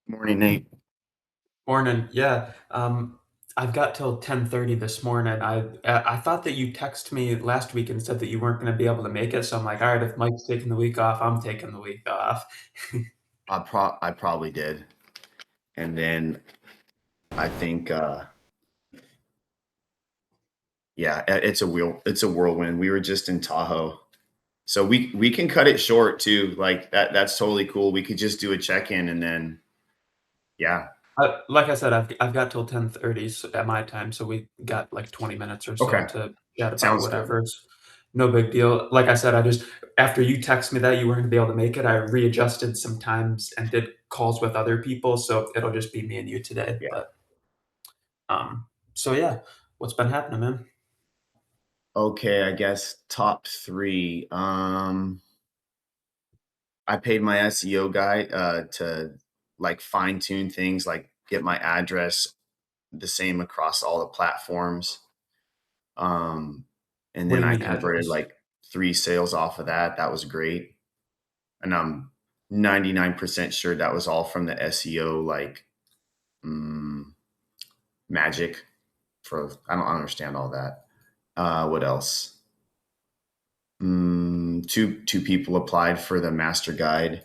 Morning, Nate. Morning. Yeah. I've got till 10:30 this morning. I thought that you texted me last week and said that you weren't going to be able to make it. So I'm like, all right, if Mike's taking the week off, I'm taking the week off. I probably did. And then I think yeah, it's a whirlwind. We were just in Tahoe. So we can cut it short too. Like that's totally cool. We could just do a check-in and then yeah. Like I said, I've got till 10:30 at my time, so we got like 20 minutes or so Okay. to chat about Sounds good. whatever. It's no big deal. Like I said, I just after you text me that you weren't going to be able to make it, I readjusted some times and did calls with other people, so it'll just be me and you today. Yeah. So yeah, what's been happening, man? Okay, I guess top three. I paid my SEO guy to like fine tune things, like get my address the same across all the platforms. Um, and What do then you I mean converted address? like 3 sales off of that. That was great. And I'm 99% sure that was all from the SEO, like, mm, magic for I don't understand all that. What else? Two people applied for the master guide,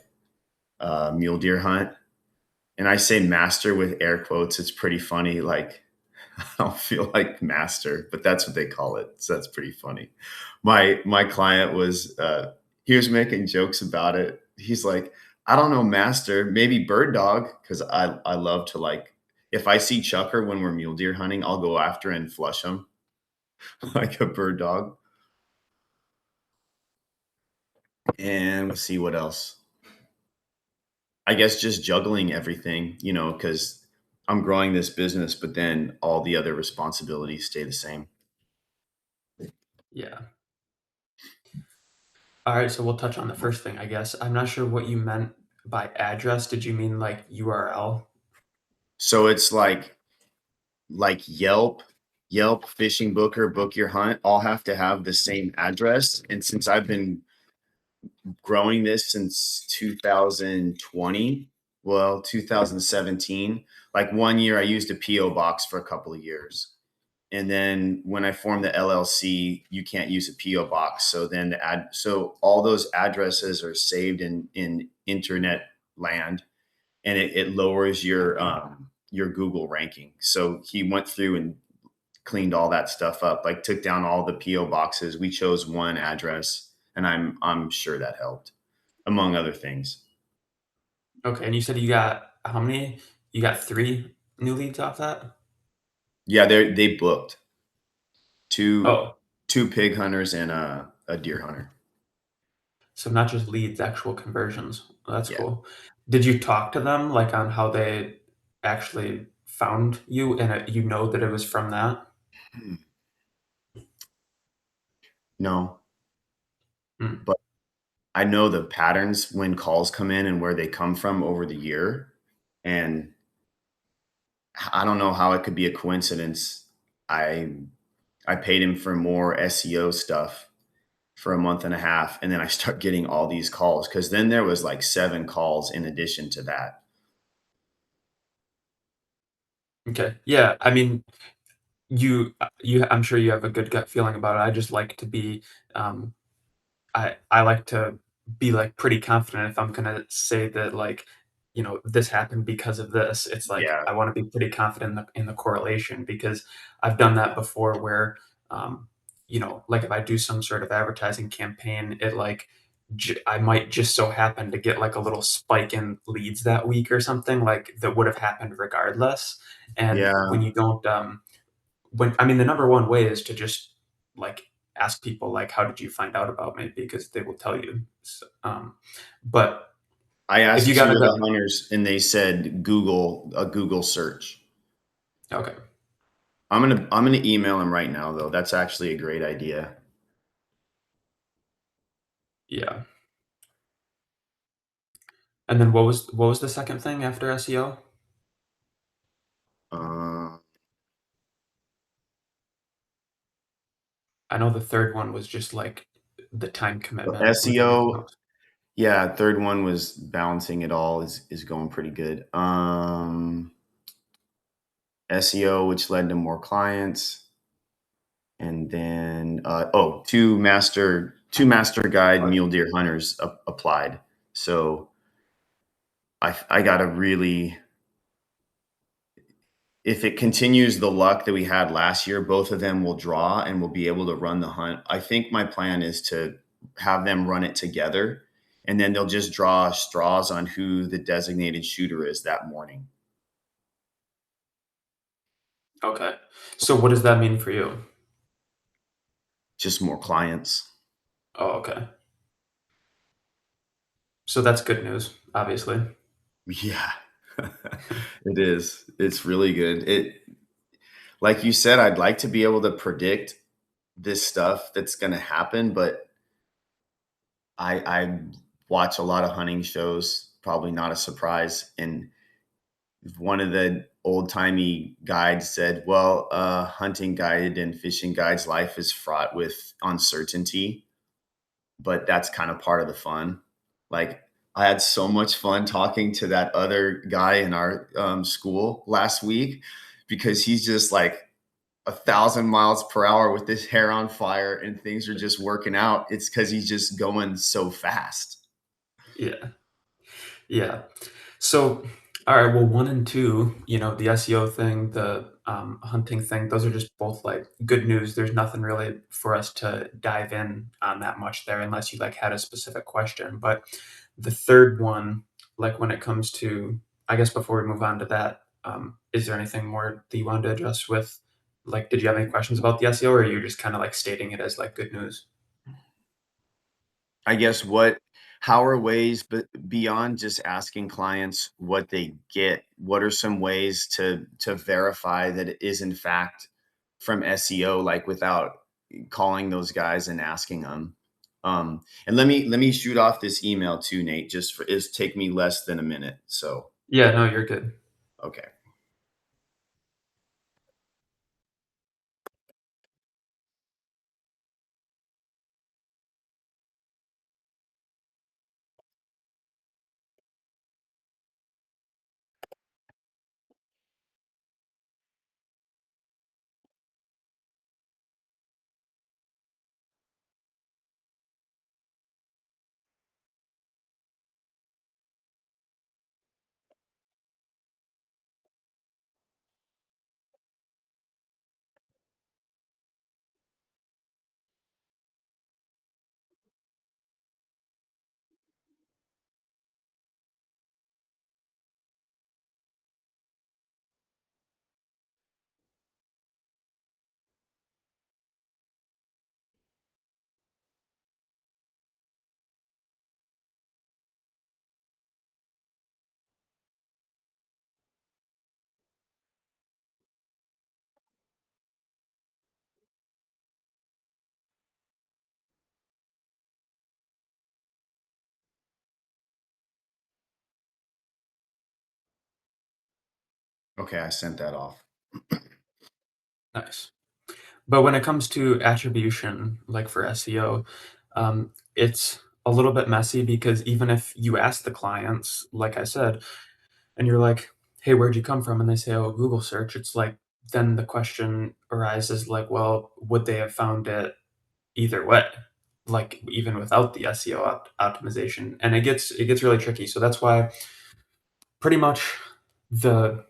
mule deer hunt. And I say master with air quotes. It's pretty funny. Like, I don't feel like master, but that's what they call it. So that's pretty funny. My client was he was making jokes about it. He's like, I don't know, master, maybe bird dog, because I love to like if I see chucker when we're mule deer hunting, I'll go after and flush him like a bird dog. And let's see what else. I guess just juggling everything, because I'm growing this business, but then all the other responsibilities stay the same. Yeah. All right, so we'll touch on the first thing, I guess. I'm not sure what you meant by address. Did you mean like URL? So it's like Yelp, Fishing Booker, Book Your Hunt, all have to have the same address. And since I've been growing this since 2020, well, 2017, like one year I used a PO box for a couple of years. And then when I formed the LLC, you can't use a PO box. So then so all those addresses are saved in internet land, and it lowers your Google ranking. So he went through and cleaned all that stuff up, like took down all the PO boxes. We chose one address, and I'm sure that helped, among other things. Okay, and you said you got how many? You got three new leads off that? Yeah, they booked two Oh, two pig hunters and a deer hunter. so not just leads, actual conversions. Well, that's Yeah. cool. Did you talk to them like on how they actually found you and you know that it was from that? Hmm. No, Hmm. but I know the patterns when calls come in and where they come from over the year. And I don't know how it could be a coincidence. I I paid him for more SEO stuff for a month and a half, and then I start getting all these calls because then there was like 7 calls in addition to that. Okay. Yeah, I mean, I'm sure you have a good gut feeling about it. I just like to be, um, I like to be, like, pretty confident if I'm gonna say that, like, this happened because of this. It's like, Yeah, I wanna be pretty confident in the correlation because I've done that before where, um, like, if I do some sort of advertising campaign, it, like, I might just so happen to get, like, a little spike in leads that week or something, like, that would have happened regardless, and when yeah. you don't, when I mean, the number one way is to just, like, ask people, like, "How did you find out about me?" Because they will tell you. But I if you asked 2 gotta of the go. hunters, and they said a Google search. Okay. I'm gonna email him right now though. That's actually a great idea. Yeah. And then what was the second thing after SEO? Uh, I know the third one was just, like, the time commitment with everything SEO, else. Yeah, third one was balancing it all is going pretty good. SEO, which led to more clients, and then two master guide mule deer hunters applied. So I got to really, if it continues the luck that we had last year, both of them will draw and will be able to run the hunt. I think my plan is to have them run it together, and then they'll just draw straws on who the designated shooter is that morning. Okay. So what does that mean for you? Just more clients. Oh, okay. So that's good news, obviously. Yeah. It is. It's really good. Like you said, I'd like to be able to predict this stuff that's going to happen, but I watch a lot of hunting shows, probably not a surprise. And one of the old timey guides said, well, hunting guide and fishing guide's life is fraught with uncertainty, but that's kind of part of the fun. Like, I had so much fun talking to that other guy in our school last week because he's just like 1,000 miles per hour with his hair on fire and things are just working out. It's because he's just going so fast. Yeah. Yeah. So, all right. Well, one and two, the SEO thing, the hunting thing, those are just both like good news. There's nothing really for us to dive in on that much there, unless you like had a specific question. But the third one, like when it comes to, I guess before we move on to that, is there anything more that you wanted to address with? Like, did you have any questions about the SEO, or are you just kind of like stating it as like good news? I guess how are ways, but beyond just asking clients what they get, what are some ways to verify that it is in fact from SEO, like without calling those guys and asking them? And let me shoot off this email too, Nate. Just for is take me less than a minute. So Yeah, no, you're good. okay. Okay, I sent that off. Nice. But when it comes to attribution, like for SEO, it's a little bit messy because even if you ask the clients, like I said, and you're like, "Hey, where'd you come from?" and they say, "Oh, Google search," it's like then the question arises like, well, would they have found it either way? Like even without the SEO optimization, and it gets really tricky. So that's why pretty much the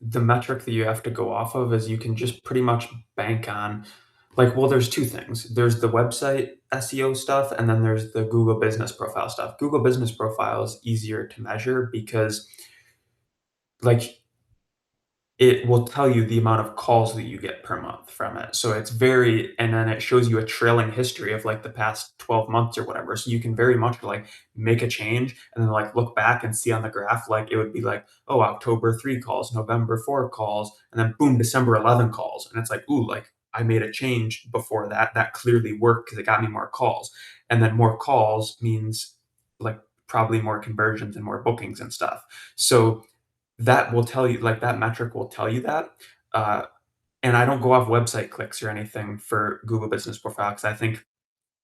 the metric that you have to go off of is you can just pretty much bank on like, well, there's two things. There's the website SEO stuff, and then there's the Google business profile stuff. Google business profile is easier to measure because like it will tell you the amount of calls that you get per month from it. So it's very, and then it shows you a trailing history of like the past 12 months or whatever. So you can very much like make a change and then like look back and see on the graph, like it would be like, oh, October 3 calls, November 4 calls, and then boom, December 11 calls. And it's like, ooh, like I made a change before that. That clearly worked because it got me more calls. And then more calls means like probably more conversions and more bookings and stuff. So that will tell you like that metric will tell you that. Uh, and I don't go off website clicks or anything for Google Business Profile because I think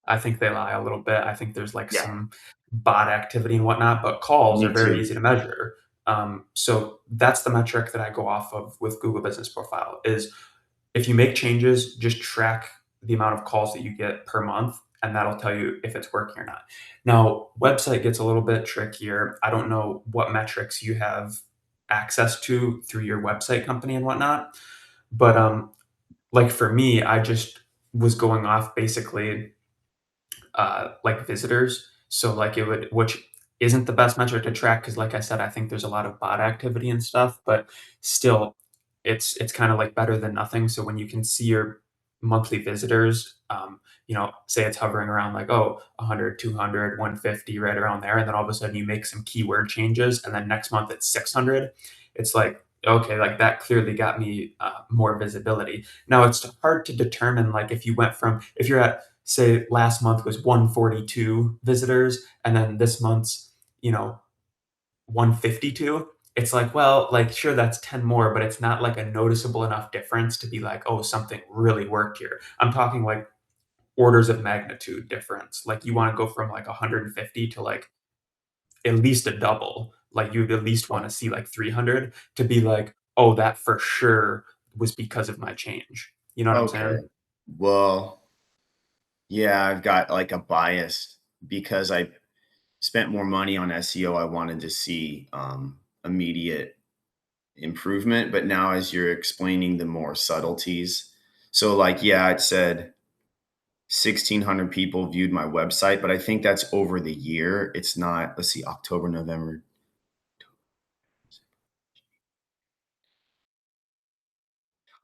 I think they lie a little bit. I think there's like Yeah, some bot activity and whatnot, but calls are me very too. easy to measure. So that's the metric that I go off of with Google Business Profile is if you make changes, just track the amount of calls that you get per month, and that'll tell you if it's working or not. Now, website gets a little bit trickier. I don't know what metrics you have access to through your website company and whatnot, but like for me, I just was going off basically like visitors. So like it would, which isn't the best metric to track because, like I said, I think there's a lot of bot activity and stuff. But still, it's kind of like better than nothing. So when you can see your monthly visitors, say it's hovering around like 100, 200, 150, right around there, and then all of a sudden you make some keyword changes, and then next month it's 600. It's like okay, like that clearly got me more visibility. Now it's hard to determine like if you're at say last month was 142 visitors and then this month's, 152. It's like, well, like sure that's 10 more, but it's not like a noticeable enough difference to be like, oh, something really worked here. I'm talking like orders of magnitude difference. Like you want to go from like 150 to like at least a double. Like you'd at least want to see like 300 to be like, oh, that for sure was because of my change. You know what I'm Okay. saying? Well, yeah, I've got like a bias because I spent more money on SEO. I wanted to see immediate improvement, but now as you're explaining the more subtleties, so like yeah, it said 1,600 people viewed my website, but I think that's over the year. It's not, let's see, October, November.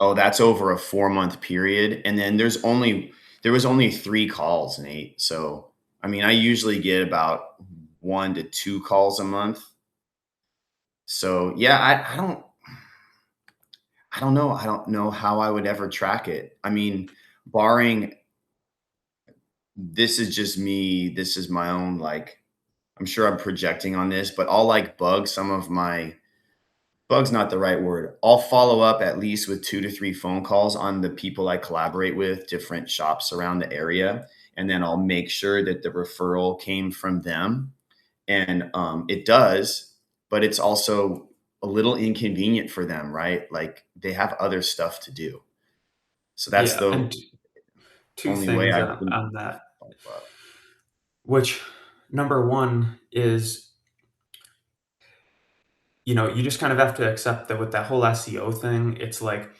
Oh, that's over a 4-month period. And then there was only 3 calls, Nate. So, I mean, I usually get about 1 to 2 calls a month. So yeah, I don't know. I don't know how I would ever track it. I mean, barring this is just me, this is my own like I'm sure I'm projecting on this, but I'll like bug some of my bug's not the right word. I'll follow up at least with 2 to 3 phone calls on the people I collaborate with, different shops around the area, and then I'll make sure that the referral came from them. And it does, but it's also a little inconvenient for them, right? Like they have other stuff to do. So that's Yeah. the And two only way things I can on that, follow up. which number one is, you just kind of have to accept that with that whole SEO thing, it's like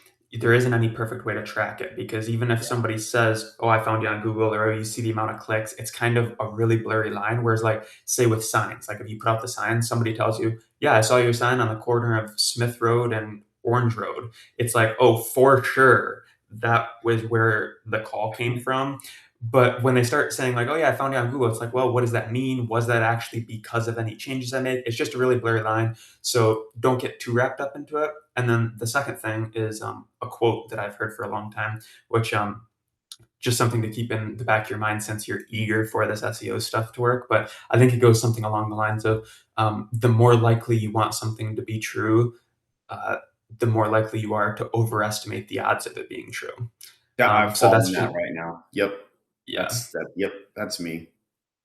there isn't any perfect way to track it because even if Yeah. somebody says, "Oh, I found you on Google," or "Oh, you see the amount of clicks," it's kind of a really blurry line. Whereas, like, say with signs, like if you put out the sign, somebody tells you, "Yeah, I saw your sign on the corner of Smith Road and Orange Road." It's like, "Oh, for sure, that was where the call came from." But when they start saying like, "Oh yeah, I found you on Google," it's like, well, what does that mean? Was that actually because of any changes I made? It's just a really blurry line. So don't get too wrapped up into it. And then the second thing is a quote that I've heard for a long time, which just something to keep in the back of your mind since you're eager for this SEO stuff to work. But I think it goes something along the lines of the more likely you want something to be true, uh, the more likely you are to overestimate the odds of it being true. Yeah, I've So fallen that's that just, right now. Yep. yeah. Yep, that's me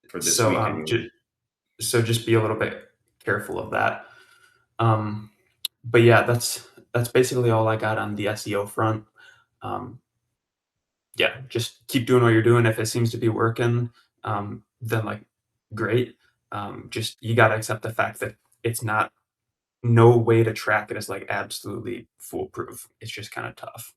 for this So week anyway. so just be a little bit careful of that. Um, but yeah, that's basically all I got on the SEO front. Um, yeah, just keep doing what you're doing. If it seems to be working, then like great. Just you got to accept the fact that it's not no way to track it is like absolutely foolproof. It's just kind of tough.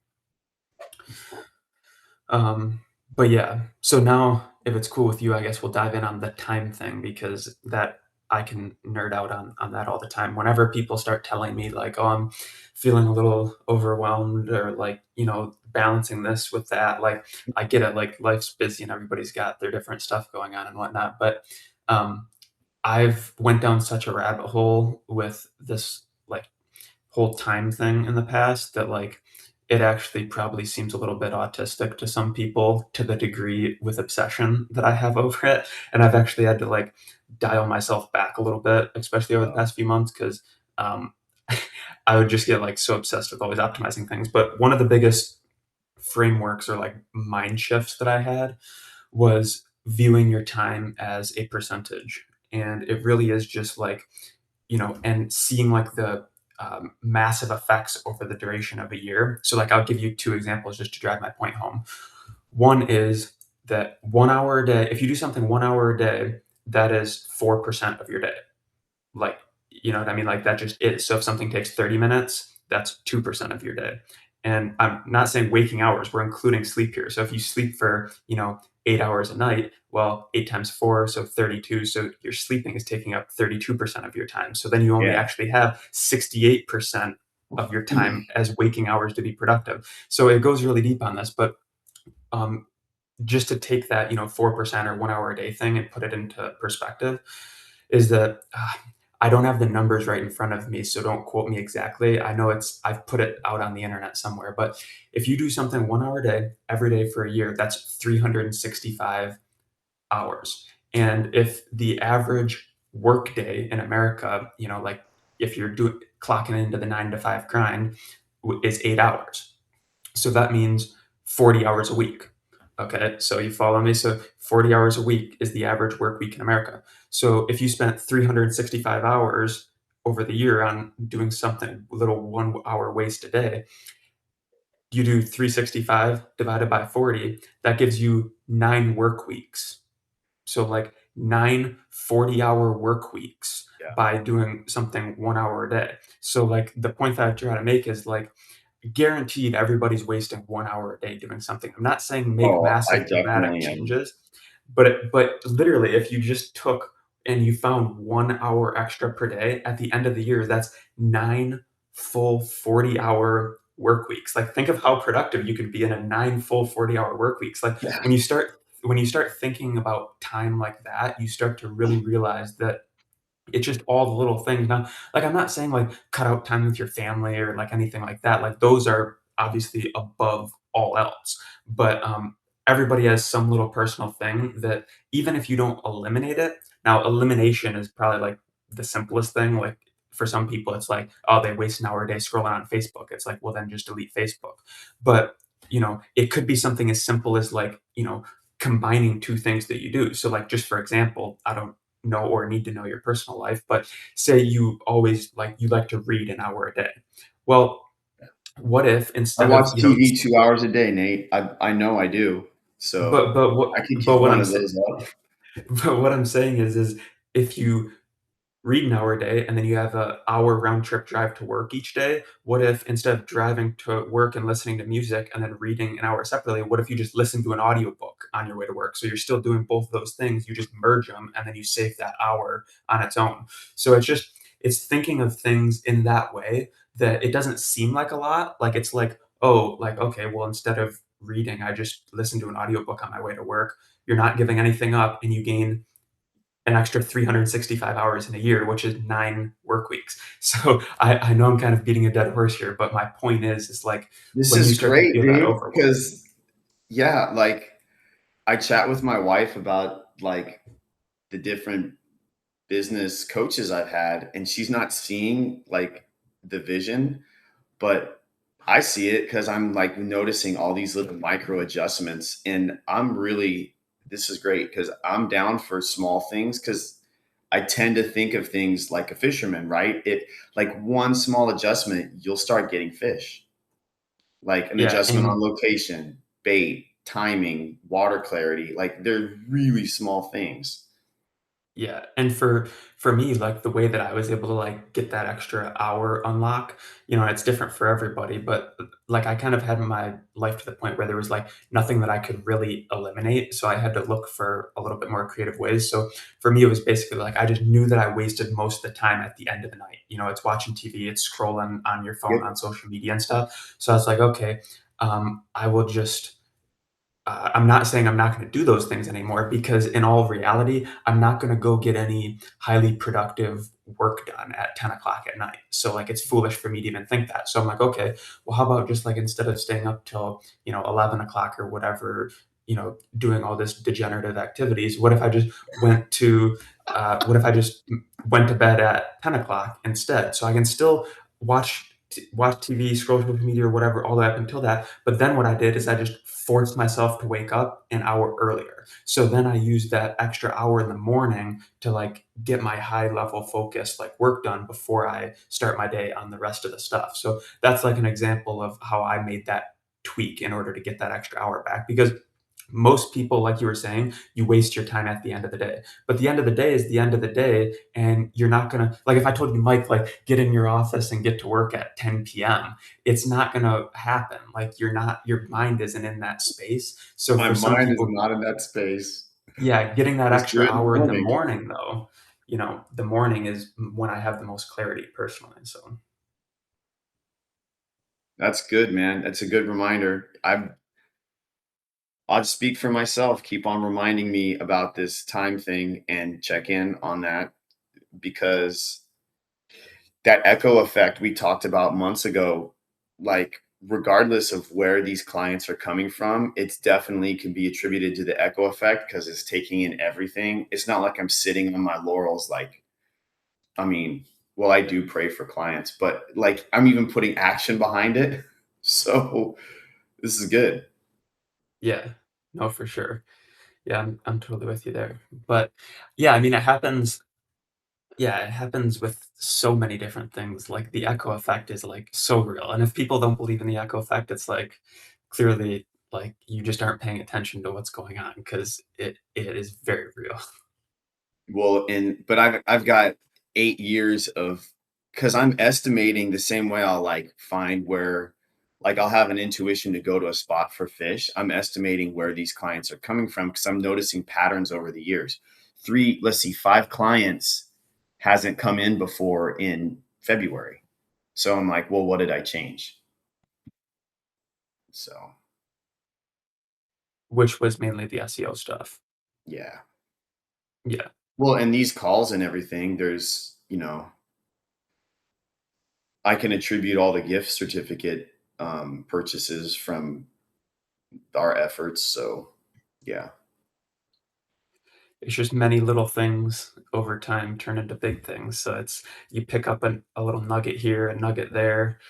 Um, but yeah, so now if it's cool with you, I guess we'll dive in on the time thing because that I can nerd out on that all the time. Whenever people start telling me like, "Oh, I'm feeling a little overwhelmed," or like, balancing this with that, like I get it, like life's busy and everybody's got their different stuff going on and whatnot. But um, I've went down such a rabbit hole with this like whole time thing in the past that like it actually probably seems a little bit autistic to some people to the degree with obsession that I have over it. And I've actually had to like dial myself back a little bit, especially over the Uh, past few months, because um, I would just get like so obsessed with always optimizing things. But one of the biggest frameworks or like mind shifts that I had was viewing your time as a percentage. And it really is just like, and seeing like the massive effects over the duration of a year. So, like, I'll give you two examples just to drive my point home. One is that 1 hour a day, if you do something 1 hour a day, that is 4% of your day. Like, you know what I mean? Like, that just is. So if something takes 30 minutes, that's 2% of your day. And I'm not saying waking hours, we're including sleep here. So if you sleep for, 8 hours a night, well, 8 times 4, so 32. So your sleeping is taking up 32% of your time. So then you only Yeah. actually have 68% of your time as waking hours to be productive. So it goes really deep on this, but um, just to take that, 4% or 1 hour a day thing and put it into perspective is that I don't have the numbers right in front of me, so don't quote me exactly. I know I've put it out on the internet somewhere, but if you do something 1 hour a day, every day for a year, that's 365 hours. And if the average work day in America, like if you're doing clocking into the 9 to 5 grind, is 8 hours. So that means 40 hours a week. Okay, so you follow me? So 40 hours a week is the average work week in America. So if you spent 365 hours over the year on doing something, little 1 hour waste a day, you do 365 divided by 40, that gives you 9 work weeks. So like 9 40-hour work weeks Yeah. by doing something 1 hour a day. So like the point that I try to make is like guaranteed everybody's wasting 1 hour a day doing something. I'm not saying make Oh, I massive dramatic definitely am. changes, but literally if you just took and you found 1 hour extra per day at the end of the year, that's 9 full 40-hour work weeks. Like think of how productive you could be in a 9 full 40-hour work weeks. Like Yeah. when you start thinking about time like that, you start to really realize that it's just all the little things. Now, like, I'm not saying, like, cut out time with your family or, like, anything like that. Like, those are obviously above all else. But, everybody has some little personal thing that even if you don't eliminate it now, elimination is probably, like, the simplest thing. Like, for some people, it's like, "Oh, they waste an hour a day scrolling on Facebook." It's like, "Well, then just delete Facebook." But, it could be something as simple as, like, combining 2 things that you do. So, like, just for example, I don't know or need to know your personal life, but say you like to read an hour a day. Well, what if I instead watch of, TV 2 hours a day, Nate. I know I do. So, but what I could but give what one I'm of sa- those up. but what I'm saying is if you read an hour a day and then you have a hour round trip drive to work each day, what if instead of driving to work and listening to music and then reading an hour separately, what if you just listen to an audiobook on your way to work? So you're still doing both of those things, you just merge them and then you save that hour on its own. So it's thinking of things in that way that it doesn't seem like a lot. Like it's like, oh, like okay, well instead of reading, I just listen to an audiobook on my way to work. You're not giving anything up and you gain an extra 365 hours in a year, which is 9 work weeks. So I know I'm kind of beating a dead horse here, but my point is like This when you is start to great, feel that dude. overwhelm. Because yeah, like, I chat with my wife about, like, the different business coaches I've had, and she's not seeing, like, the vision, but I see it because I'm, like, noticing all these little micro adjustments, and this is great because 'cause I'm down for small things because I tend to think of things like a fisherman, right? Like, one small adjustment, you'll start getting fish, like an Yeah, adjustment on and location, bait, timing, water clarity, like, they're really small things. yeah, and for me, like, the way that I was able to, like, get that extra hour unlock, it's different for everybody, but, like, I kind of had my life to the point where there was, like, nothing that I could really eliminate, so I had to look for a little bit more creative ways. So, for me, it was basically, like, I just knew that I wasted most of the time at the end of the night. It's watching TV, it's scrolling on your phone, Yep. on social media and stuff. So, I was like, "Okay, I will just" I'm not saying I'm not going to do those things anymore because, in all reality, I'm not going to go get any highly productive work done at 10 o'clock at night. So, like, it's foolish for me to even think that. So, I'm like, okay, well, how about just like instead of staying up till, 11 o'clock or whatever, doing all this degenerative activities, what if I just went to bed at 10 o'clock instead? So I can still watch watch TV, scroll social media, or whatever, all the way up until that. But then what I did is I just forced myself to wake up an hour earlier. So then I used that extra hour in the morning to like get my high level focus like work done before I start my day on the rest of the stuff. So that's like an example of how I made that tweak in order to get that extra hour back, because most people, like you were saying, you waste your time at the end of the day. But the end of the day is the end of the day, and you're not gonna like if I told you, Mike, like get in your office and get to work at 10 p.m., it's not gonna happen. Like your mind isn't in that space. So My for some mind is people, not in that space. yeah, getting that Just do extra it in the hour in the morning. morning though, the morning is when I have the most clarity personally. So That's good, man. That's a good reminder. I'll speak for myself. Keep on reminding me about this time thing and check in on that, because that echo effect we talked about months ago, like regardless of where these clients are coming from, it's definitely can be attributed to the echo effect because it's taking in everything. It's not like I'm sitting on my laurels. Like, I mean, well, I do pray for clients, but like I'm even putting action behind it. So this is good. yeah, no, for sure. Yeah, I'm totally with you there. But yeah, I mean, it happens. Yeah, it happens with so many different things. Like the echo effect is like so real. And if people don't believe in the echo effect, it's like clearly like you just aren't paying attention to what's going on because it is very real. Well, but I've got 8 years of, because I'm estimating the same way I'll like find where, like I'll have an intuition to go to a spot for fish. I'm estimating where these clients are coming from because I'm noticing patterns over the years. Let's see, 5 clients hasn't come in before in February. So I'm like, well, what did I change? So Which was mainly the SEO stuff. yeah. Yeah. Well, and these calls and everything, I can attribute all the gift certificate purchases from our efforts. So, yeah. It's just many little things over time turn into big things. So it's you pick up a little nugget here, a nugget there.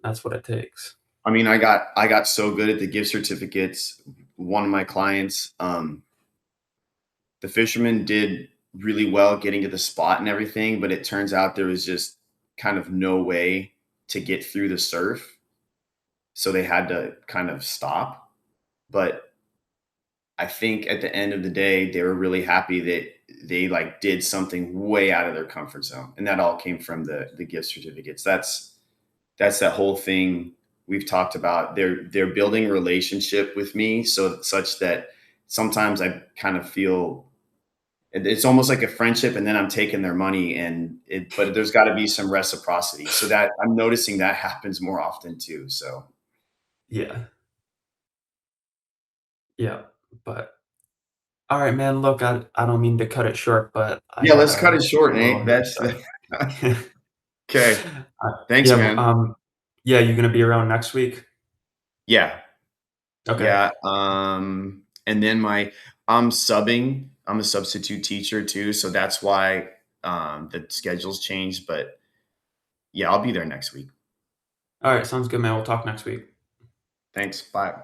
That's what it takes. I mean, I got so good at the gift certificates. One of my clients, the fisherman did really well getting to the spot and everything, but it turns out there was just kind of no way to get through the surf. So they had to kind of stop. But I think at the end of the day, they were really happy that they like did something way out of their comfort zone, and that all came from the gift certificates. That's that whole thing we've talked about. They're building a relationship with me, so such that sometimes I kind of feel it's almost like a friendship, and then I'm taking their money, but there's got to be some reciprocity. So that I'm noticing that happens more often too. So Yeah. Yeah. But all right, man. Look, I don't mean to cut it short, but I yeah, let's cut gotta it short, get a little Nate. hair That's stuff. okay. Thanks, Yeah, man. yeah, you gonna be around next week? Yeah. Okay. Yeah, and then I'm subbing. I'm a substitute teacher too, so that's why the schedule's changed. But yeah, I'll be there next week. All right, sounds good, man. We'll talk next week. Thanks. Bye.